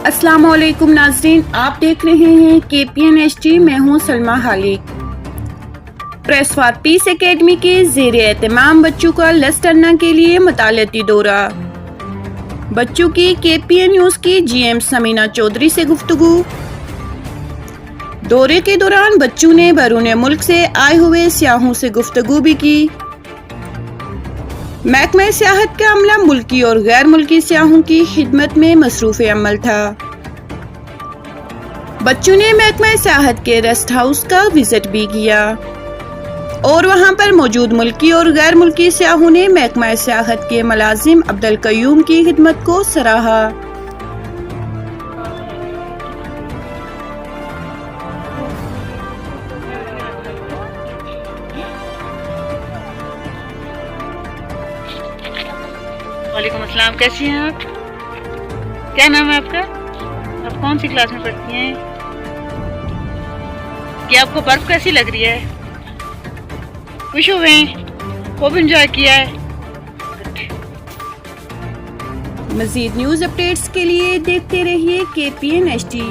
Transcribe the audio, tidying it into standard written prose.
السلام علیکم ناظرین، آپ دیکھ رہے ہیں KPN-HD، میں ہوں سلمہ خالق۔ پریس فار پیس اکیڈمی کے زیر اہتمام بچوں کا لسٹرنا کے لیے مطالعاتی دورہ۔ بچوں کی KPN نیوز کی GM سمینا چودھری سے گفتگو۔ دورے کے دوران بچوں نے بیرون ملک سے آئے ہوئے سیاحوں سے گفتگو بھی کی۔ محکمہ سیاحت کا عملہ ملکی اور غیر ملکی سیاحوں کی خدمت میں مصروف عمل تھا۔ بچوں نے محکمہ سیاحت کے ریسٹ ہاؤس کا وزٹ بھی کیا اور وہاں پر موجود ملکی اور غیر ملکی سیاحوں نے محکمہ سیاحت کے ملازم عبدالقیوم کی خدمت کو سراہا۔ وعلیکم السلام، کیسی ہیں آپ؟ کیا نام ہے آپ کا؟ آپ کون سی کلاس میں پڑھتی ہیں؟ کیا آپ کو برف کیسی لگ رہی ہے؟ خوش ہوئے ہیں؟ خوب انجوائے کیا ہے؟ مزید نیوز اپڈیٹس کے لیے دیکھتے رہیے KPN-HD۔